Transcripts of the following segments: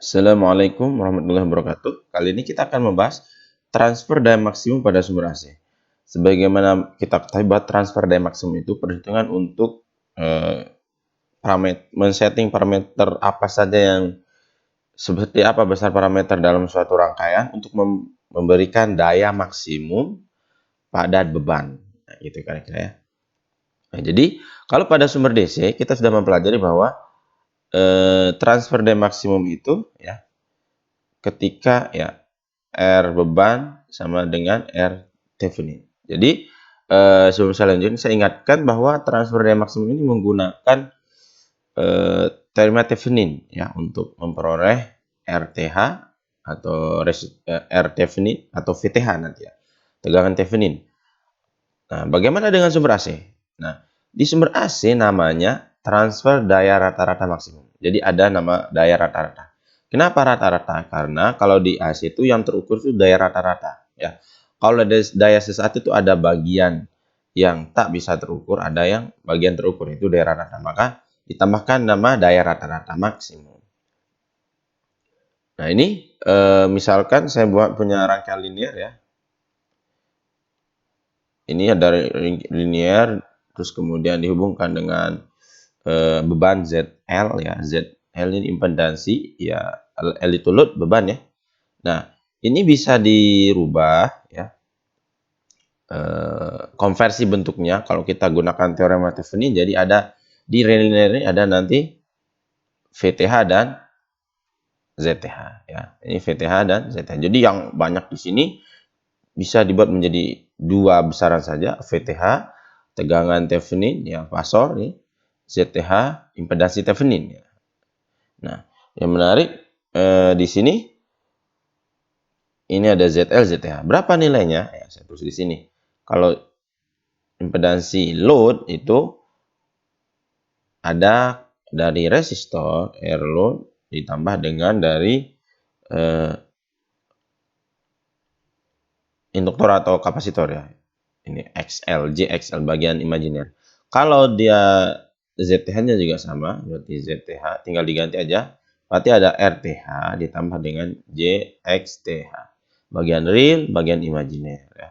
Assalamualaikum warahmatullahi wabarakatuh. Kali ini kita akan membahas transfer daya maksimum pada sumber AC. Sebagaimana kita ketahui bahwa transfer daya maksimum itu perhitungan untuk men-setting parameter apa saja yang seperti apa besar parameter dalam suatu rangkaian untuk memberikan daya maksimum pada beban. Nah, gitu kira-kira ya. Nah, jadi kalau pada sumber DC kita sudah mempelajari bahwa transfer daya maksimum itu ya ketika ya R beban sama dengan R Thevenin. Jadi sebelum saya lanjut, saya ingatkan bahwa transfer daya maksimum ini menggunakan teorema Thevenin ya untuk memperoleh RTH atau R Thevenin atau VTH nanti ya, tegangan Thevenin. Nah, bagaimana dengan sumber AC? Nah, di sumber AC namanya transfer daya rata-rata maksimum. Jadi ada nama daya rata-rata. Kenapa rata-rata? Karena kalau di AC itu yang terukur itu daya rata-rata. Ya, kalau daya sesaat itu ada bagian yang tak bisa terukur, ada yang bagian terukur itu daya rata-rata. Maka ditambahkan nama daya rata-rata maksimum. Nah ini misalkan saya punya rangkaian linear ya. Ini ada linear, terus kemudian dihubungkan dengan beban ZL ya. ZL ini impedansi ya, L itu load beban ya. Nah, ini bisa dirubah ya. Konversi bentuknya kalau kita gunakan teorema Thevenin, jadi ada di linear ini ada nanti VTH dan ZTH ya. Ini VTH dan ZTH. Jadi yang banyak di sini bisa dibuat menjadi dua besaran saja, VTH tegangan Thevenin ya, fasor nih, ZTH impedansi Thevenin ya. Nah, yang menarik di sini ini ada ZL, ZTH. Berapa nilainya? Ya, saya tulis di sini. Kalau impedansi load itu ada dari resistor R load ditambah dengan dari induktor atau kapasitor ya. Ini XL, JXL bagian imajiner. Kalau dia ZTH-nya juga sama, berarti ZTH tinggal diganti aja. Berarti ada RTH ditambah dengan JXTH. Bagian real, bagian imajiner ya.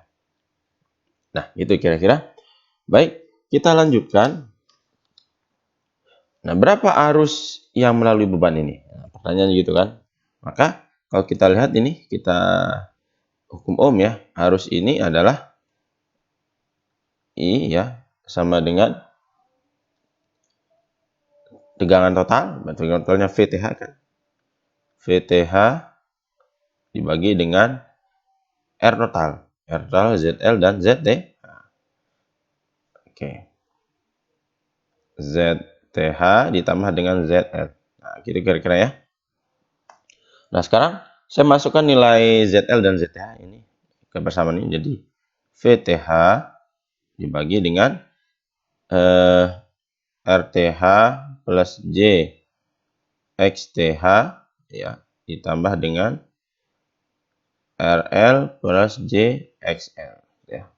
Nah, itu kira-kira. Baik, kita lanjutkan. Nah, berapa arus yang melalui beban ini? Nah, pertanyaan gitu kan. Maka kalau kita lihat ini, kita hukum Ohm ya. Arus ini adalah I ya, sama dengan tegangan total. Tegangan totalnya VTH kan. VTH dibagi dengan R total. R total ZL dan ZT. Oke. ZTH ditambah dengan ZL. Nah, gitu kira-kira ya. Nah, sekarang saya masukkan nilai ZL dan ZTH ini ke persamaan ini. Jadi VTH dibagi dengan RTH plus J XTH ya, ditambah dengan RL plus J XL ya.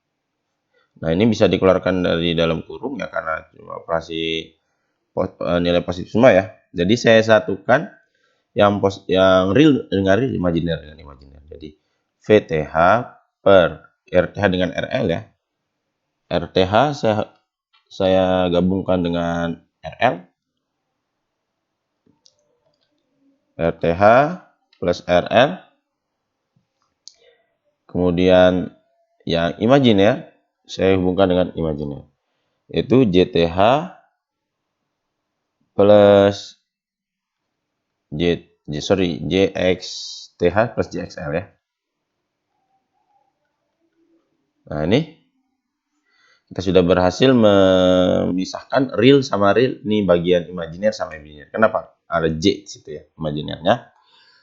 Nah, ini bisa dikeluarkan dari dalam kurung ya karena cuma operasi nilai positif semua ya. Jadi saya satukan yang real dengan real, imajiner dengan imajiner. Jadi VTH per RTH dengan RL ya. RTH saya gabungkan dengan RL. RTH plus RL. Kemudian yang imajiner saya hubungkan dengan imajiner. Itu JTH plus JXTH plus JXL ya. Nah, ini kita sudah berhasil memisahkan real sama real. Ini bagian imajiner sama imajiner. Kenapa? Ada J di situ ya, imajinernya.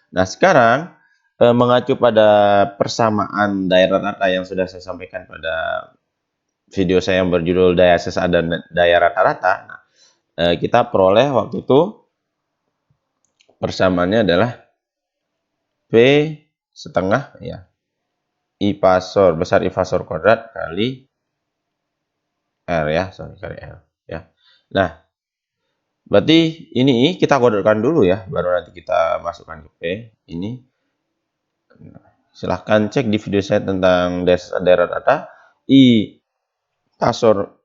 Nah, sekarang mengacu pada persamaan daya rata-rata yang sudah saya sampaikan pada video saya yang berjudul daya sesaat dan daya rata-rata. Nah, kita peroleh waktu itu persamaannya adalah P setengah ya, I fasor besar I fasor kuadrat kali R ya, kali R ya. Nah, Berarti ini kita kodokkan dulu ya, baru nanti kita masukkan ke P. Ini silahkan cek di video saya tentang daerah data. I pasor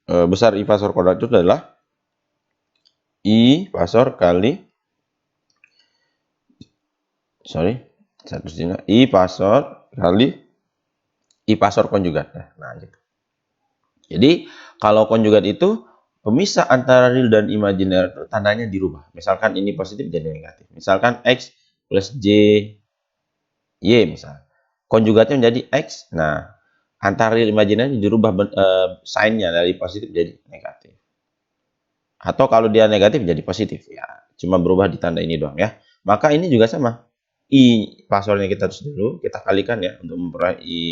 besar I pasor kuadrat itu adalah I pasor kali I pasor kali I pasor konjugat. Nah, gitu. Jadi kalau konjugat itu pemisah antara real dan imajiner itu tandanya dirubah. Misalkan ini positif jadi negatif. Misalkan X plus J Y misal. Konjugatnya menjadi X. Nah, antara real imajiner dirubah sign-nya dari positif jadi negatif. Atau kalau dia negatif jadi positif ya. Cuma berubah di tanda ini doang ya. Maka ini juga sama. I pasornya kita tulis dulu, kita kalikan ya untuk memperoleh I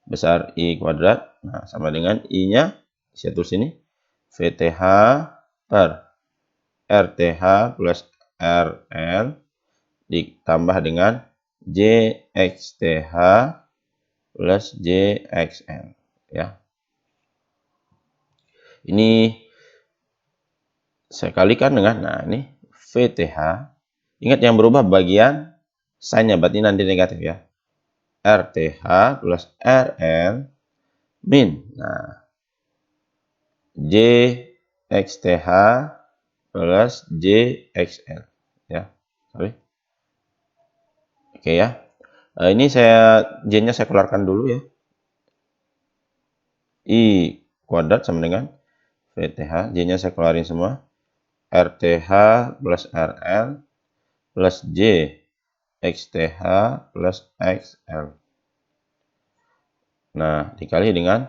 besar I kuadrat. Nah, sama dengan I-nya saya tulis ini VTH per RTH plus RL ditambah dengan JXTH plus JXL ya. Ini saya kalikan dengan, nah ini VTH. Ingat yang berubah bagian sign-nya, berarti nanti negatif ya. RTH plus RL min. Nah, JXTH plus JXL ya. Sorry. Oke ya. Ini J-nya saya keluarkan dulu ya. I kuadrat sama dengan VTH. J-nya saya keluarin semua. RTH plus RL plus J XTH plus XL. Nah, dikali dengan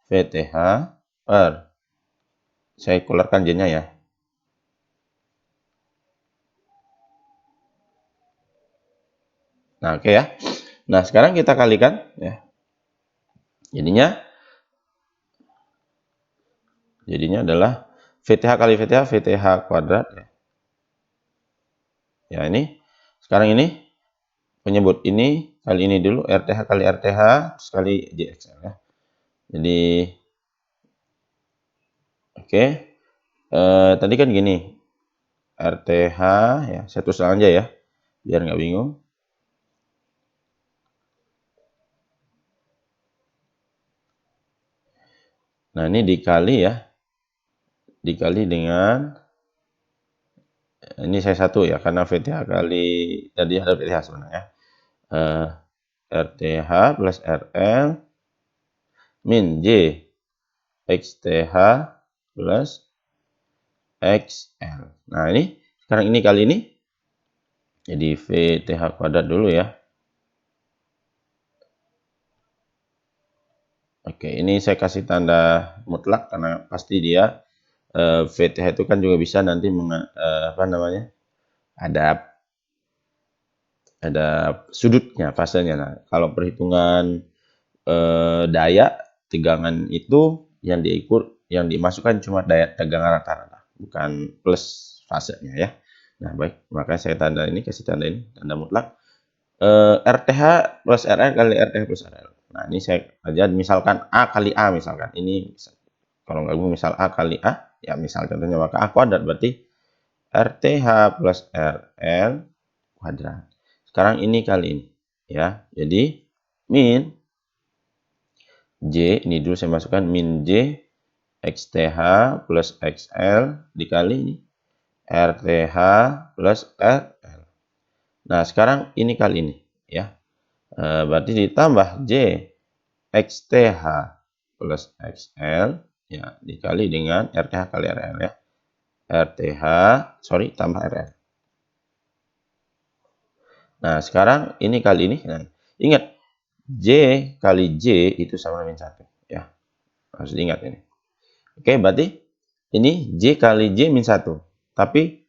VTH per, saya keluarkan J-nya ya. Nah, oke ya. Nah, sekarang kita kalikan ya. Jadinya adalah VTH kali VTH, VTH kuadrat ya. Ya, ini sekarang ini penyebut ini kali ini dulu, RTH kali RTH terus kali JXL ya. Jadi oke. Tadi kan gini, RTH ya, saya tulis aja ya biar nggak bingung. Nah, ini dikali ya, dikali dengan ini saya satu ya, karena VTH kali tadi ada VTH sebenarnya. RTH plus RL min J XTH plus XL. Nah, ini sekarang ini kali ini jadi VTH kuadrat dulu ya. Oke, ini saya kasih tanda mutlak karena pasti dia VTH itu kan juga bisa nanti apa namanya? Ada sudutnya, fasenya. Nah, kalau perhitungan daya tegangan itu yang dimasukkan cuma daya tegangan rata-rata, bukan plus fasenya ya. Nah, baik, makanya saya kasih tanda ini, tanda mutlak. RTH plus RL kali RTH plus RL. Nah, ini saya aja misalkan A kali A misalkan. Ini kalau nggak misal A kali A, ya misal contohnya maka A kuadrat berarti RTH plus RL kuadrat. Sekarang ini kali ini ya. Jadi min J, ini dulu saya masukkan min J XTH plus XL dikali ini RTH plus RL. Nah, sekarang ini kali ini ya. Berarti ditambah J XTH plus XL ya dikali dengan RTH kali RL ya. RTH, tambah RL. Nah, sekarang ini kali ini. Nah, ingat J kali J itu sama dengan 1 ya. Harus diingat ini. Oke, berarti ini J kali J min 1. Tapi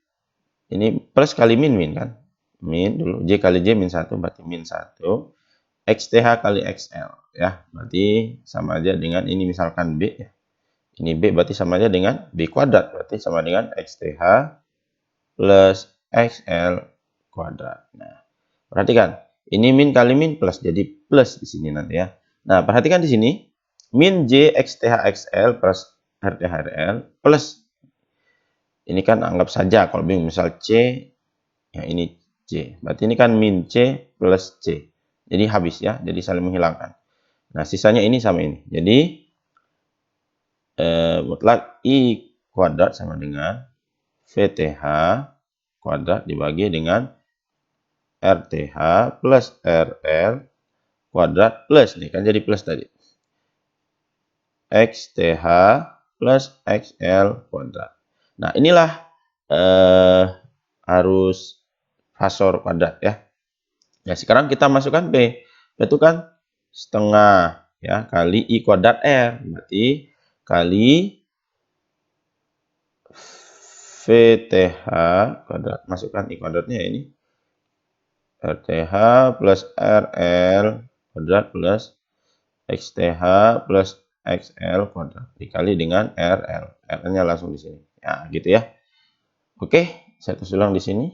ini plus kali min kan. Min dulu J kali J min 1 berarti min 1. XTH kali XL ya. Berarti sama aja dengan ini misalkan B ya. Ini B berarti sama aja dengan B kuadrat. Berarti sama dengan XTH plus XL kuadrat. Nah, perhatikan. Ini min kali min plus jadi plus di sini nanti ya. Nah, perhatikan di sini min J XTH XL plus RTH RL plus Ini kan anggap saja kalau bingung misal C, ya ini C. Berarti ini kan min C plus C. Jadi habis ya, jadi saling menghilangkan. Nah, sisanya ini sama ini. Jadi mutlak I kuadrat sama dengan VTH kuadrat dibagi dengan RTH plus RL kuadrat plus, nih kan jadi plus tadi. XTH plus XL kuadrat. Nah, inilah arus fasor kuadrat ya. Nah, sekarang kita masukkan P. P itu kan setengah ya kali I kuadrat R. Berarti kali VTH kuadrat. Masukkan I kuadratnya ini. RTH plus RL kuadrat plus XTH plus XL kuadrat dikali dengan RL. RL-nya langsung di sini. Ya, gitu ya. Oke, saya tulis ulang di sini.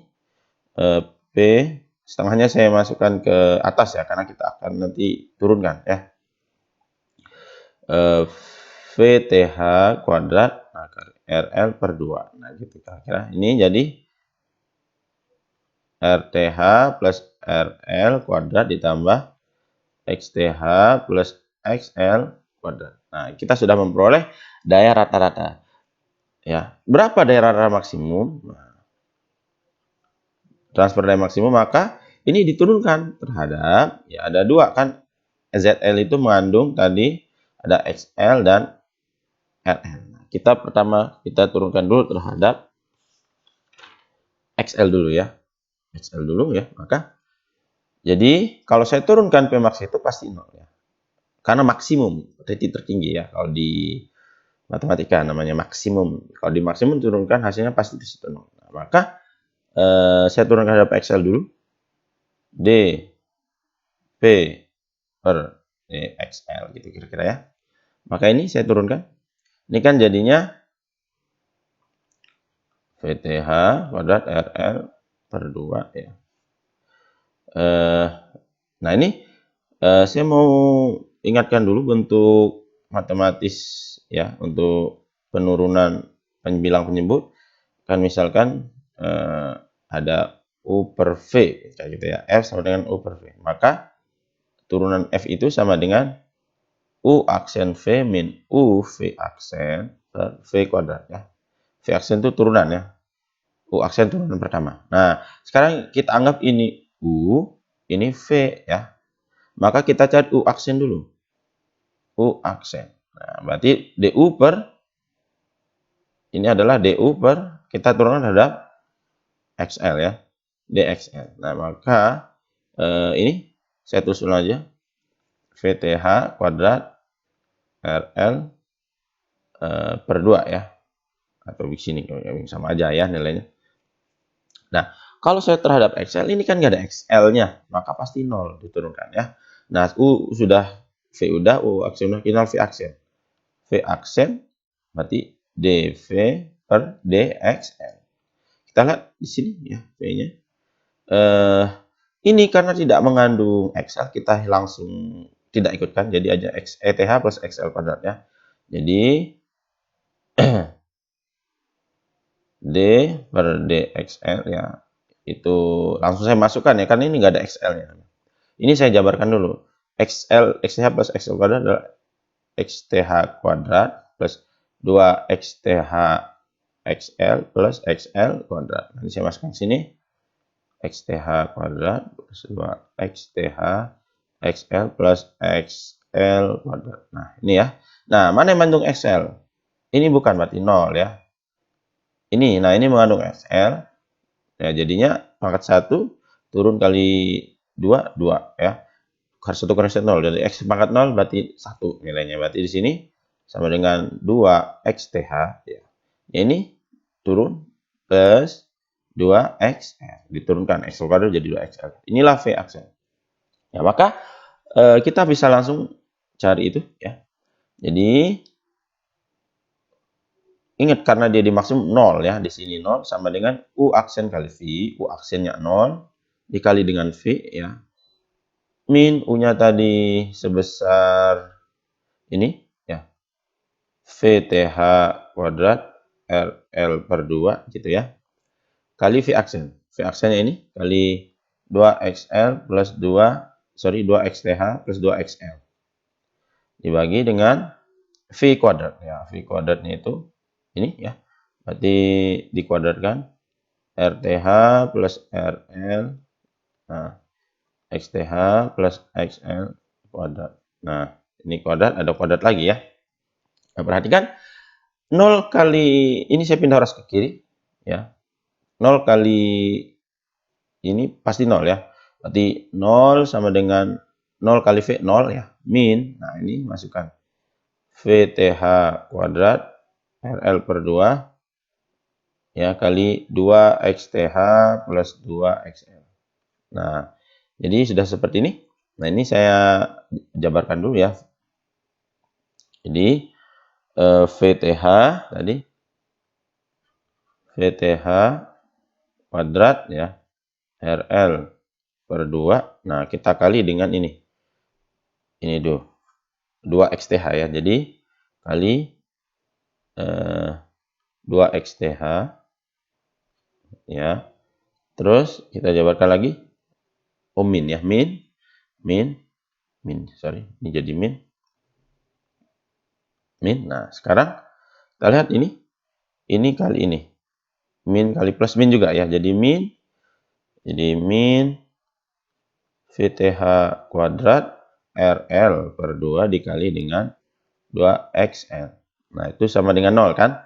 P setengahnya saya masukkan ke atas ya, karena kita akan nanti turunkan ya. VTH kuadrat RL per 2. Nah, gitu kira-kira. Ini jadi RTH plus RL kuadrat ditambah XTH plus XL kuadrat. Nah, kita sudah memperoleh daya rata-rata. Ya, berapa daya rata maksimum? Transfer daya maksimum, maka ini diturunkan terhadap, ya ada dua kan, ZL itu mengandung tadi ada XL dan RL. Kita pertama kita turunkan dulu terhadap XL dulu ya. XL dulu ya, maka jadi kalau saya turunkan Pmax itu pasti 0 ya. Karena maksimum, titik tertinggi ya. Kalau di matematika namanya maksimum. Kalau di maksimum turunkan hasilnya pasti di situ 0. Nah, maka saya turunkan terhadap XL dulu. D P per DXL gitu kira-kira ya. Maka ini saya turunkan. Ini kan jadinya VTH kuadrat RL per 2 ya. Nah ini saya mau ingatkan dulu bentuk matematis ya untuk penurunan penbilang penyebut. Kan misalkan ada U per V kayak gitu ya. F sama dengan U per V. Maka turunan F itu sama dengan U aksen V min U V aksen per V kuadrat ya. V aksen itu turunan ya. U aksen turunan pertama. Nah, sekarang kita anggap ini U, ini V ya. Maka kita cari U aksen dulu. U aksen. Nah, berarti DU per, ini adalah DU per, kita turunkan terhadap XL ya. DXL. Nah, maka ini saya tulis ulang aja. VTH kuadrat RL per 2 ya. Atau di sini sama aja ya nilainya. Nah, kalau saya terhadap XL ini kan nggak ada XL-nya, maka pasti 0 diturunkan ya. Nah, U sudah, V udah, U aksen udah, kita V aksen. V aksen berarti DV per DXL. Kita lihat di sini ya V-nya. Ini karena tidak mengandung XL, kita langsung tidak ikutkan, jadi aja ETH plus XL kuadrat ya. Jadi D per DXL ya, itu langsung saya masukkan ya, karena ini nggak ada XL-nya. Ini saya jabarkan dulu. XTH plus XL kuadrat adalah XTH kuadrat plus 2 XTH XL plus XL kuadrat. Nanti saya masukkan sini. XTH kuadrat plus 2 XTH XL plus XL kuadrat. Nah, ini ya. Nah, mana yang mengandung XL? Ini bukan berarti 0 ya. Ini, nah ini mengandung XL. Ya, jadinya pangkat 1 turun kali 2, 2 ya. 1 kurang 0. Jadi X pangkat 0 berarti 1 nilainya. Berarti di sini sama dengan 2 XTH. Ya. Ini turun plus 2 XL. Diturunkan XL kuadrat jadi 2 XL. Inilah V aksen. Ya, maka kita bisa langsung cari itu ya. Jadi ingat karena dia di maksimum 0 ya, di sini 0 sama dengan U aksen kali V, U aksennya 0 dikali dengan V ya. Min U-nya tadi sebesar ini ya. VTH kuadrat RL per 2 gitu ya. Kali V aksen. V aksennya ini kali 2XL plus 2XTH plus 2XL. Dibagi dengan V kuadrat. Ya, V kuadratnya itu ini ya. Berarti dikuadratkan RTH plus RL. Nah, XTH plus XL kuadrat. Nah, ini kuadrat, ada kuadrat lagi ya. Nah, perhatikan 0 kali, ini saya pindah ruas ke kiri ya. 0 kali ini pasti 0 ya. Berarti 0 sama dengan 0 kali V 0 ya. Min, nah ini masukkan VTH kuadrat RL per 2 ya kali 2XTH plus 2XL. Nah, jadi sudah seperti ini. Nah, ini saya jabarkan dulu ya. Jadi VTH tadi VTH kuadrat ya RL per 2. Nah, kita kali dengan ini. Ini 2XTH ya. Jadi kali 2XTH ya. Terus kita jabarkan lagi min ya. Min. Sorry, ini jadi min. Nah, sekarang kita lihat ini. Ini kali ini. Min kali plus min juga ya. Jadi min VTH kuadrat RL per 2 dikali dengan 2XL. Nah, itu sama dengan 0 kan?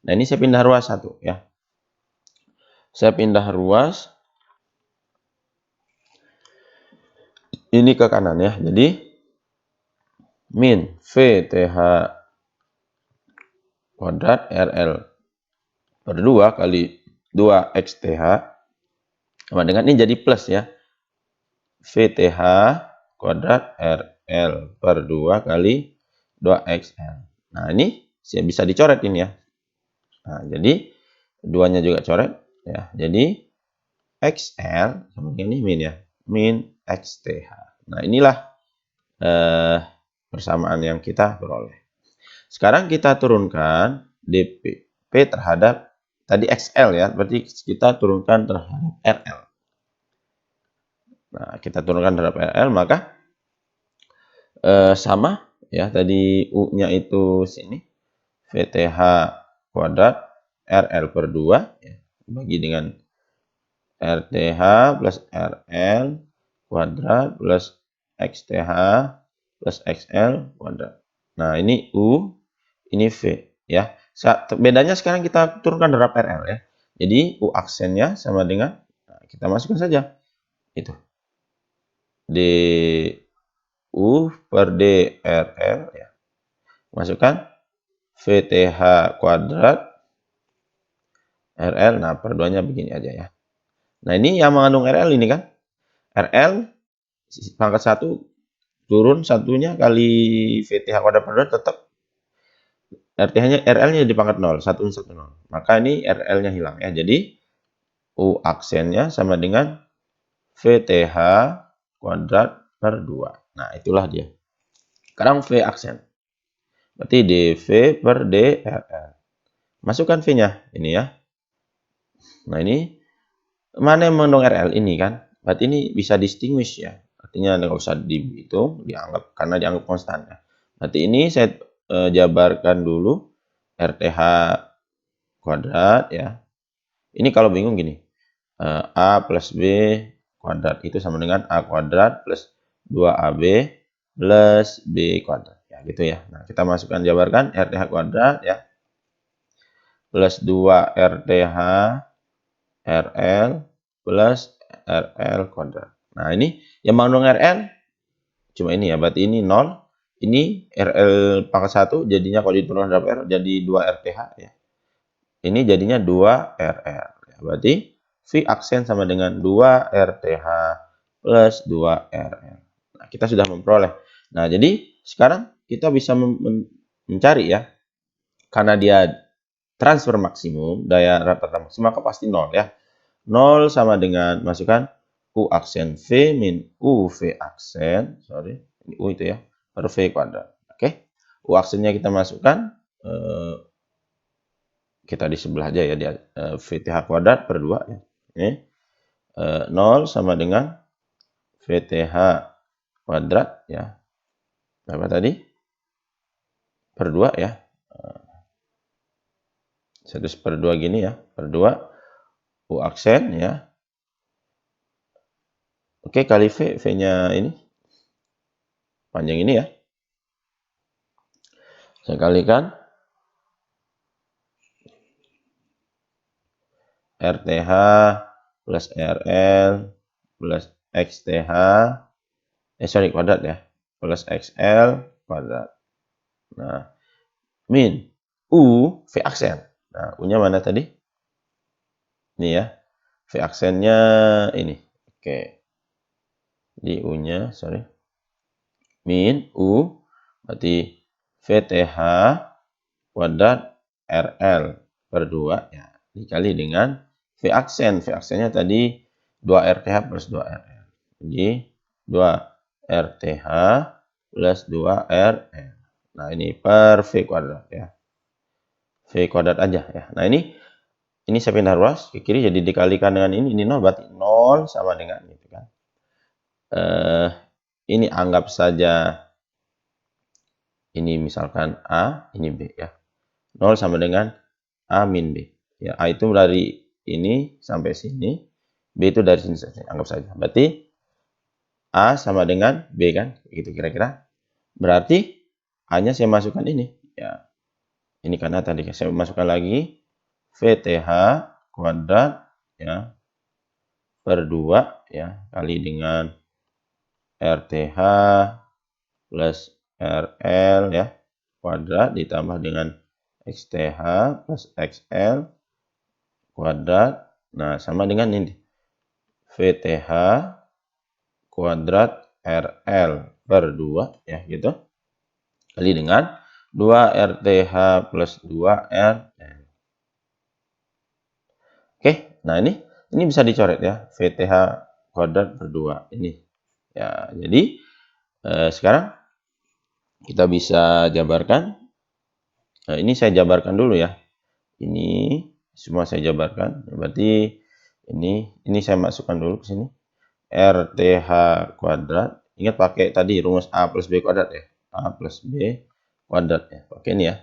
Nah, ini saya pindah ruas 1 ya. Saya pindah ruas ini ke kanan ya. Jadi min VTH kuadrat RL per 2 kali 2XTH sama dengan ini jadi plus ya. VTH kuadrat RL per 2 kali 2XL. Nah, ini bisa dicoret ini ya. Nah, jadi duanya juga coret ya. Jadi XL sama dengan ini min ya. Min XTH. Nah, inilah persamaan yang kita peroleh. Sekarang kita turunkan DP terhadap tadi XL ya. Berarti kita turunkan terhadap RL. Nah, kita turunkan terhadap RL, maka sama ya. Tadi U-nya itu sini. VTH kuadrat RL per 2 ya, bagi dengan RTH plus RL kuadrat plus XTH plus XL kuadrat. Nah, ini U, ini V ya. Bedanya sekarang kita turunkan terhadap RL ya. Jadi U aksennya sama dengan, nah, kita masukkan saja itu DU per DRL ya. Masukkan VTH kuadrat RL. Nah, per 2-nya begini aja ya. Nah, ini yang mengandung RL ini kan. RL pangkat 1 turun satunya kali VTH kuadrat per 2 tetap RTH-nya RL-nya di pangkat 0, 1 0. Maka ini RL-nya hilang ya. Jadi U aksennya sama dengan VTH kuadrat per 2. Nah, itulah dia. Sekarang V aksen. Berarti DV per DRL. Masukkan V-nya ini ya. Nah, ini mana yang mengandung RL ini kan? Berarti ini bisa distinguish ya. Artinya nggak usah dihitung, dianggap karena dianggap konstan ya. Berarti ini saya jabarkan dulu RTH kuadrat ya. Ini kalau bingung gini. A plus B kuadrat itu sama dengan A kuadrat plus 2AB plus B kuadrat. Ya gitu ya. Nah, kita masukkan jabarkan RTH kuadrat ya. Plus 2 RTH RL plus RL kuadrat. Nah, ini yang mengandung RL cuma ini ya. Berarti ini 0. Ini RL pangkat 1 jadinya kalau diturunkan terhadap R jadi 2 RTH ya. Ini jadinya 2 RL. Ya, berarti V aksen sama dengan 2 RTH plus 2 RL. Nah, kita sudah memperoleh. Nah, jadi sekarang kita bisa mencari ya. Karena dia transfer maksimum, daya rata-rata maksimum, maka pasti 0 ya. 0 sama dengan, masukkan U aksen V min UV aksen, sorry, ini U itu ya, per V kuadrat. Oke, U aksennya kita masukkan, kita di sebelah aja ya, di VTH kuadrat per 2 ya. Ini 0 sama dengan VTH kuadrat ya. Berapa tadi? Per 2 ya. 1/2 gini ya, per 2 U aksen ya. Oke, kali V, V-nya ini panjang ini ya. Saya kalikan RTH plus RL plus XTH, kuadrat ya, plus XL kuadrat. Nah, min U, V aksen. Nah, U-nya mana tadi? Ini ya, V aksennya ini. Oke, di U-nya, min U, berarti VTH kuadrat RL per 2 ya, dikali dengan V aksen. V aksennya tadi 2RTH plus 2RL. Jadi 2RTH plus 2RL. Nah, ini per V kuadrat ya. V kuadrat aja ya. Nah, ini saya pindah ruas ke kiri, jadi dikalikan dengan ini 0, berarti 0 sama dengan gitu kan. Ini anggap saja ini misalkan A, ini B ya. 0 sama dengan A min B. Ya, A itu dari ini sampai sini, B itu dari sini sampai sini, anggap saja. Berarti A sama dengan B kan, gitu kira-kira. Berarti A-nya saya masukkan ini. Ya, ini karena tadi saya masukkan lagi VTH kuadrat ya per 2 ya kali dengan RTH plus RL ya kuadrat ditambah dengan XTH plus XL kuadrat. Nah, sama dengan ini VTH kuadrat RL per 2 ya gitu. Kali dengan 2RTH plus 2RL. Oke, nah ini bisa dicoret ya, VTH kuadrat per 2 ini. Ya, jadi sekarang kita bisa jabarkan. Nah, ini saya jabarkan dulu ya. Ini semua saya jabarkan. Berarti ini saya masukkan dulu ke sini. RTH kuadrat. Ingat pakai tadi rumus A plus B kuadrat ya. A plus B kuadrat ya. Pakai ini ya.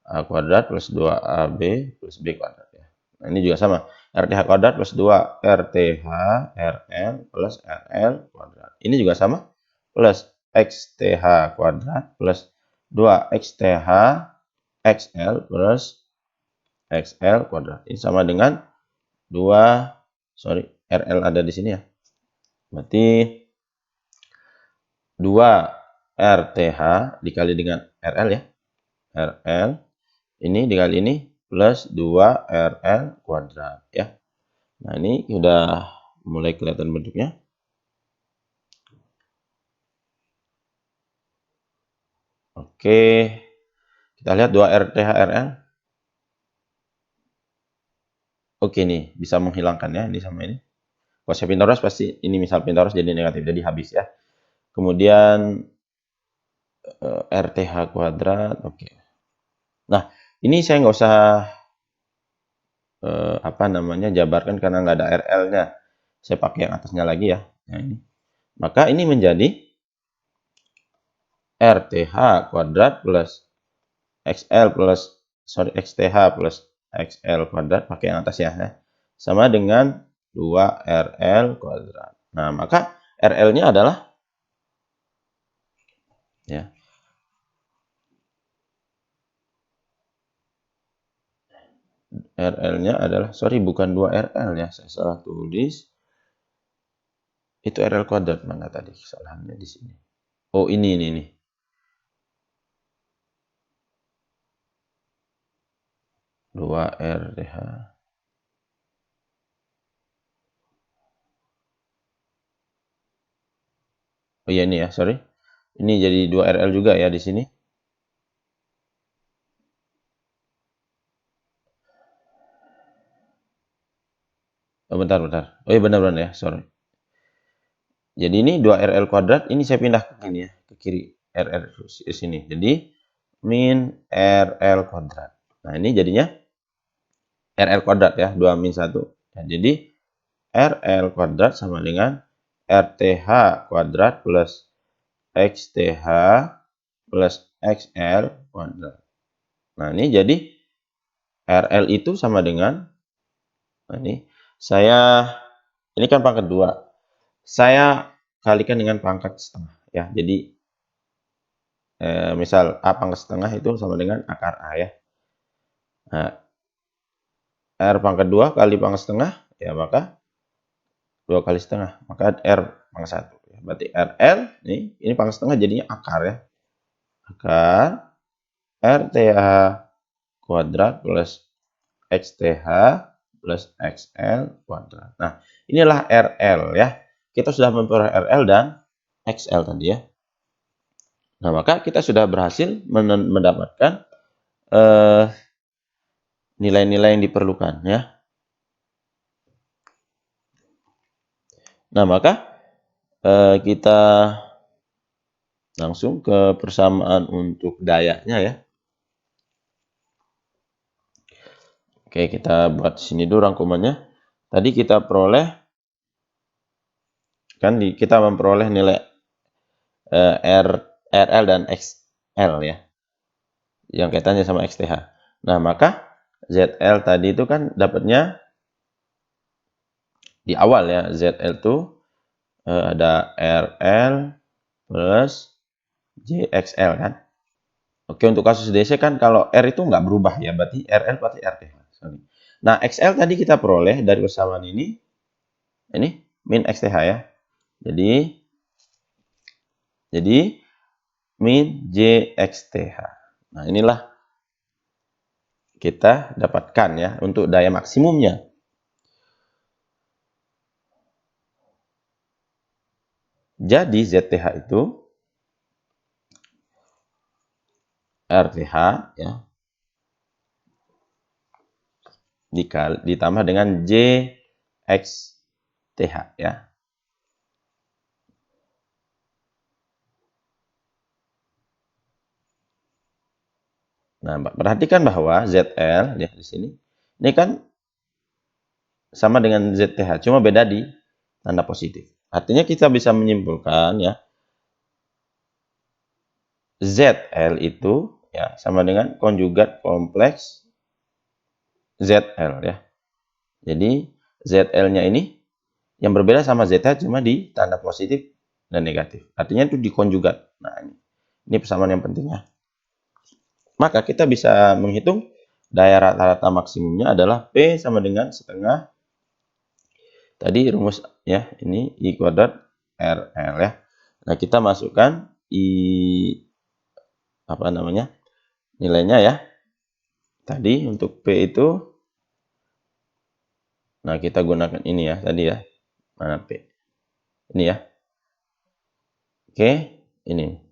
A kuadrat plus 2AB plus B kuadrat ya. Nah, ini juga sama. RTH kuadrat plus 2 RTH RL plus RL kuadrat. Ini juga sama. Plus XTH kuadrat plus 2 XTH XL plus XL kuadrat. Ini sama dengan 2, RL ada di sini ya. Berarti 2 RTH dikali dengan RL ya. RL ini dikali ini plus 2 RL kuadrat ya. Nah, ini sudah mulai kelihatan bentuknya. Oke. Kita lihat 2 RTH RL. Oke nih, bisa menghilangkan ya ini sama ini. Kalau saya pindah ruas pasti ini misal pindah ruas jadi negatif, jadi habis ya. Kemudian RTH kuadrat, oke. Nah, ini saya nggak usah jabarkan karena nggak ada RL-nya. Saya pakai yang atasnya lagi ya. Nah, ini. Maka ini menjadi RTH kuadrat plus XTH plus XL kuadrat, pakai yang atas ya. Sama dengan 2RL kuadrat. Nah, maka RL-nya adalah ya. RL-nya adalah, bukan 2RL ya, saya salah tulis. Itu RL kuadrat mana tadi kesalahannya di sini. Oh, ini. 2RTH. Oh iya ini ya, Ini jadi 2RL juga ya di sini. Oh, bentar. Oh iya benar ya, Jadi ini 2RL kuadrat, ini saya pindah ke sini ya, ke kiri. RL ke sini. Jadi min RL kuadrat. Nah, ini jadinya RL kuadrat ya, 2 min 1. Ya, jadi RL kuadrat sama dengan RTH kuadrat plus XTH plus XL kuadrat. Nah, ini jadi RL itu sama dengan, nah ini kan pangkat 2. Saya kalikan dengan pangkat setengah ya. Jadi misal A pangkat setengah itu sama dengan akar A ya. Nah, R pangkat 2 kali pangkat setengah ya, maka 2 kali setengah, maka R pangkat 1 ya. Berarti RL ini pangkat setengah jadinya akar ya. Akar RTH kuadrat plus XTH plus XL kuadrat. Nah, inilah RL ya. Kita sudah memperoleh RL dan XL tadi ya. Nah, maka kita sudah berhasil mendapatkan nilai-nilai yang diperlukan ya. Nah, maka kita langsung ke persamaan untuk dayanya ya. Oke, kita buat sini dulu rangkumannya. Tadi kita peroleh, kita memperoleh nilai RL dan XL ya, yang kaitannya sama XTH. Nah, maka ZL tadi itu kan dapatnya di awal ya. ZL itu ada RL plus JXL kan. Oke, untuk kasus DC kan kalau R itu nggak berubah ya, berarti RL pasti RTH. Nah, XL tadi kita peroleh dari persamaan ini min XTH ya. Jadi min JXTH. Nah, inilah kita dapatkan ya untuk daya maksimumnya. Jadi ZTH itu RTH ya ditambah dengan JXTH ya. Nah, perhatikan bahwa ZL ya di sini ini kan sama dengan ZTH, cuma beda di tanda positif. Artinya kita bisa menyimpulkan ya, ZL itu ya sama dengan konjugat kompleks ZL ya. Jadi ZL-nya ini yang berbeda sama ZH cuma di tanda positif dan negatif. Artinya itu dikonjugat. Nah, ini persamaan yang penting ya. Maka kita bisa menghitung daya rata-rata maksimumnya adalah P sama dengan setengah. Tadi rumus ya, ini I kuadrat RL ya. Nah, kita masukkan nilainya ya. Tadi untuk P itu, nah kita gunakan ini ya tadi ya. Mana P? Ini ya. Oke, ini.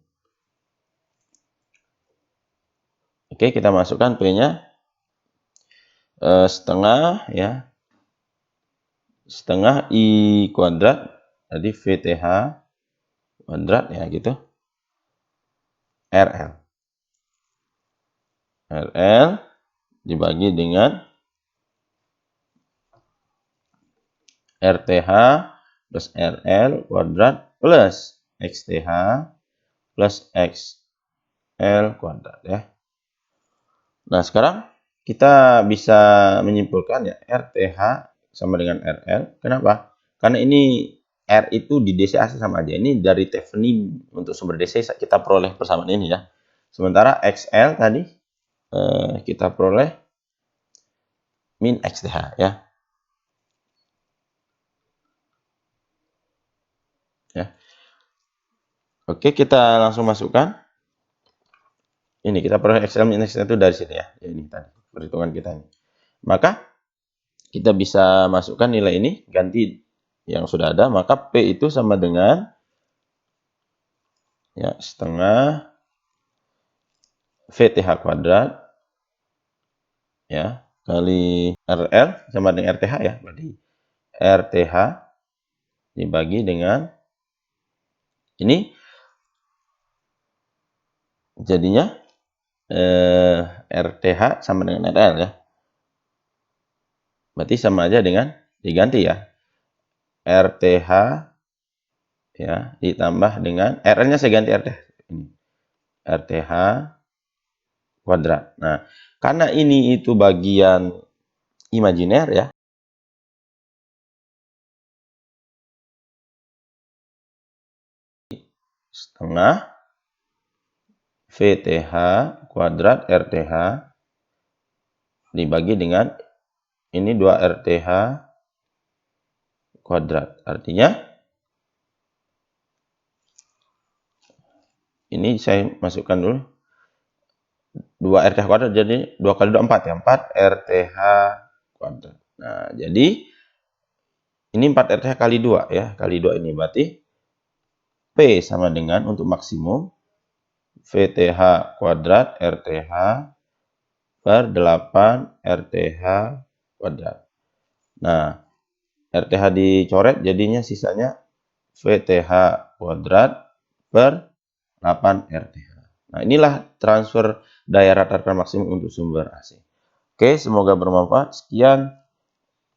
Oke, kita masukkan P-nya setengah ya. Setengah I kuadrat, jadi VTH kuadrat ya gitu. RL. RL dibagi dengan RTH plus RL kuadrat plus XTH plus XL kuadrat ya. Nah, sekarang kita bisa menyimpulkan ya RTH sama dengan RL. Kenapa? Karena ini R itu di DC AC sama aja. Ini dari Thevenin untuk sumber DC kita peroleh persamaan ini ya. Sementara XL tadi kita peroleh min XTH ya. Oke, kita langsung masukkan. Ini kita peroleh XL min XTH itu dari sini ya. Ini tadi perhitungan kita ini. Maka kita bisa masukkan nilai ini, ganti yang sudah ada, maka P itu sama dengan ya setengah VTH kuadrat ya kali RL sama dengan RTH ya. Berarti RTH dibagi dengan ini jadinya RTH sama dengan RL ya. Berarti sama aja dengan diganti ya. RTH ya ditambah dengan RN-nya saya ganti RTH. Ini. RTH kuadrat. Nah, karena ini itu bagian imajiner ya. Setengah VTH kuadrat RTH dibagi dengan ini 2 RTH kuadrat. Artinya ini saya masukkan dulu 2 RTH kuadrat, jadi 2 kali 2 4 ya, 4 RTH kuadrat. Nah, jadi ini 4 RTH kali 2 ya, kali 2 ini berarti P sama dengan untuk maksimum VTH kuadrat RTH per 8 RTH kuadrat. Nah, RTH dicoret jadinya sisanya VTH kuadrat per 8 RTH. Nah, inilah transfer daya rata-rata maksimum untuk sumber AC. Oke, semoga bermanfaat. Sekian.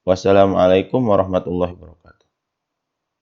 Wassalamualaikum warahmatullahi wabarakatuh.